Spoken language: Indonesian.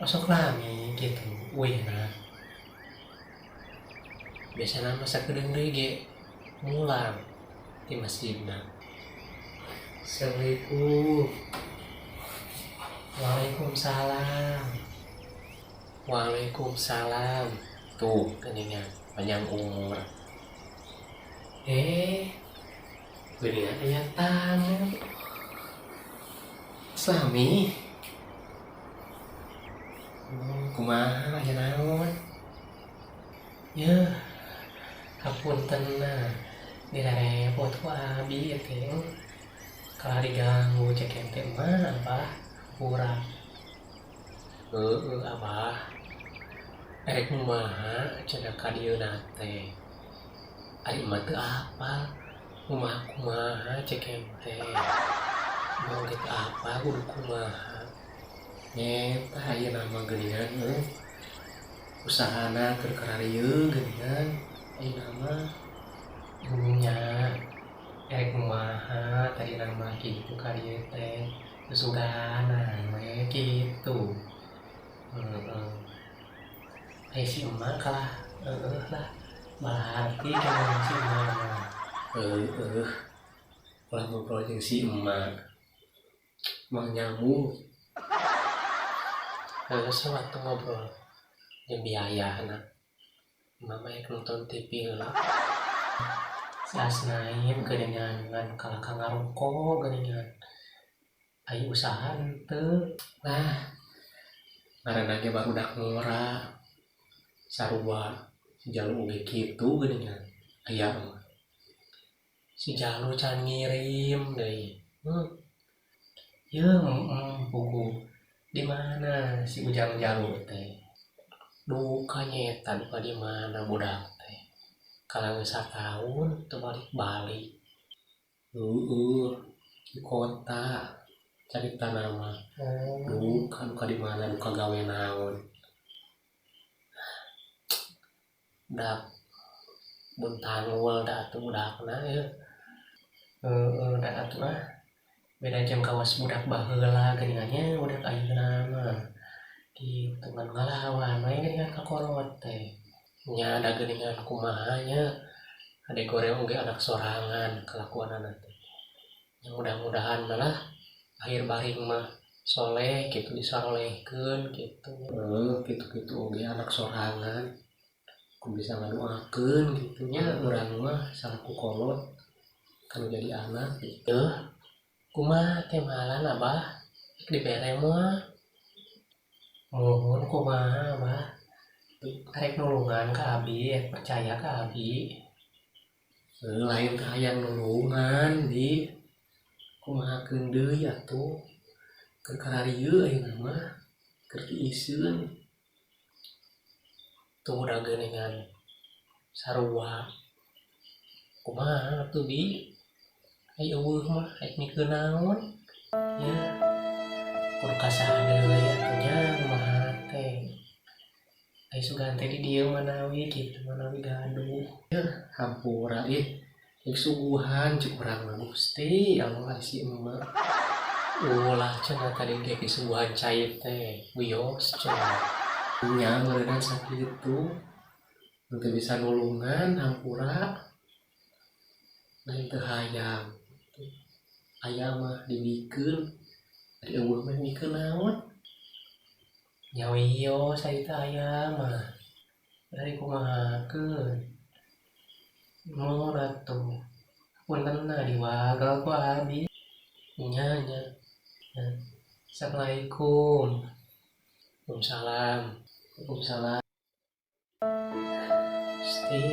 Masuk lami gitu. Wih nah. Biasanya masa kedeng ge mulang di masjidna. Assalamualaikum. Waalaikumsalam. Waalaikumsalam. Tuh geningan panjang umur. Geningan aya tamu. Islami. Kumaha aya naon? Ya, hapunten nah. Dirarepot ku abi teh. Kalau diganggu cek ente mah abah kurang. Abah. Erek kumaha cenah ka dieu teh. Ari mah teu apal. Kumaha cek ente. Mau gitu apa kudu kumaha. Nyeta aya nama geuningan usahana keur kararieu geuningan aya nama nya erek kumaha tadi nama kitu karieu teh suganan we kitu. Ai si emak kalah lah berarti kan si emak ulah ngobrol jeung si emak mah nyambung sewaktu ngobrol yang biaya anak mama yang nonton TV lah si Asnain geningan kalau kangaroko geningan ayo usaha teu nah ngaranna ge barudak ngora sarua si Jalu oge kitu geningan aya mah si Jalu can ngirim deui buku di mana si Ujang Jalu teh duka nyeta duka di mana budak teh kalau geus tahun teu balik-balik di kota carita nama duka di mana duka gawe naon dak buntanggul da atuh budakna ya da atuh beda jam kawas budak baheula geuningannya budak ayeuna mah kitu kan ngalawan we geuningan kakolot teh nya ada geuningan kumaha nya ade goreng oge anak sorangan kelakuanana teh yang mudah-mudahan lah akhir baring mah soleh gitu disolehkeun gitu gitu oge anak sorangan ku bisa ngadoakeun gitu nya urang mah salaku kolot kalau jadi anak gitu. Kumaha teh malan abah dibere mah mohon kumaha abah arek nulungan ka abi percaya ka abi lain ka hayang nulungan di kumahakeun deui atuh keur kararieu ayeuna mah keur diisieun tuh udah geuningan sarua kumaha atuh bi ai eueuh mah rek mikeun naon ya kudu kasaha deui atuh nya kumaha teh ai sugan teh di dieu manawi kitu manawi gaduh ya hampura geus suguhan cuk urang mah Gusti Allah si emak ulah cenah tadi ge suguhan cai teh wios cenah nya meureunna sakitu teu bisa nulungan hampura lain teu hayang aya mah dimikeun ari eueuh mah mikeun naon nya wios saita aya mah dari kumahakeun nuhun atuh puntenna diwagal ku abi nya Assalamualaikum. Waalaikumsalam. Waalaikumsalam. Gusti